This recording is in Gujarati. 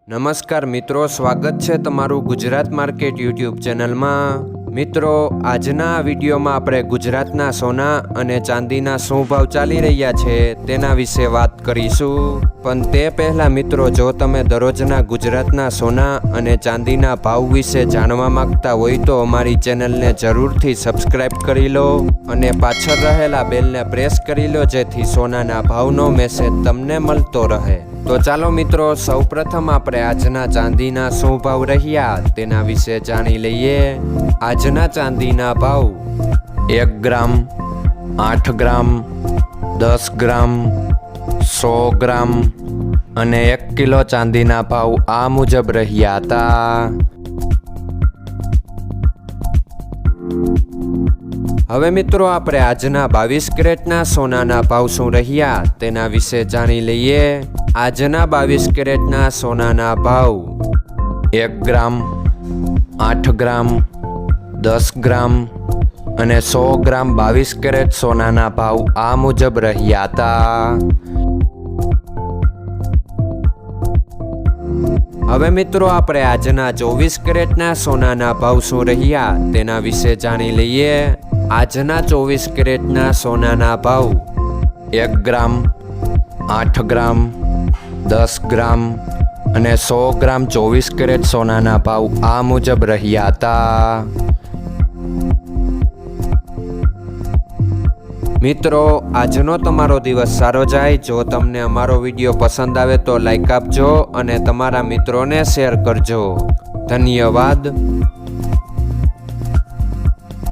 નમસ્કાર મિત્રો, સ્વાગત છે તમારું ગુજરાત માર્કેટ યુટ્યુબ ચેનલમાં। મિત્રો, આજના આ વિડીયોમાં આપણે ગુજરાતના સોના અને ચાંદીના શું ભાવ ચાલી રહ્યા છે તેના વિશે વાત કરીશું। પણ તે પહેલાં મિત્રો, જો તમે દરરોજના ગુજરાતના સોના અને ચાંદીના ભાવ વિશે જાણવા માંગતા હોય તો અમારી ચેનલને જરૂરથી સબસ્ક્રાઈબ કરી લો અને પાછળ રહેલા બેલને પ્રેસ કરી લો, જેથી સોનાના ભાવનો મેસેજ તમને મળતો રહે। તો ચાલો મિત્રો, સૌપ્રથમ આપણે આજના ચાંદીના શું ભાવ રહ્યા તેના વિશે જાણી લઈએ। આજના ચાંદીના ભાવ 1 ગ્રામ, 8 ગ્રામ, 10 ગ્રામ, 100 ગ્રામ અને 1 કિલો ચાંદીના ભાવ આ મુજબ રહ્યા હતા। હવે મિત્રો, આપણે આજના 22 કેરેટના સોનાના ભાવ શું રહ્યા તેના વિશે જાણી લઈએ। આજના 22 કેરેટના સોનાના ભાવ 1 ગ્રામ, 8 ગ્રામ, 10 ગ્રામ અને 100 ગ્રામ 22 કેરેટ સોનાના ભાવ આ મુજબ રહ્યા હતા। હવે મિત્રો, આપણે આજના 24 કેરેટના સોનાના ભાવ શું રહ્યા તેના વિશે જાણી લઈએ। આજના 24 કેરેટના સોનાના ભાવ 1 ગ્રામ, 8 ગ્રામ, 10 ગ્રામ અને 100 ગ્રામ 24 કેરેટ સોનાના ભાવ આ મુજબ રહ્યા હતા। મિત્રો, આજનો તમારો દિવસ સારો જાય। જો તમને અમારો વિડીયો પસંદ આવે તો લાઈક આપજો અને તમારા મિત્રોને શેર કરજો। ધન્યવાદ।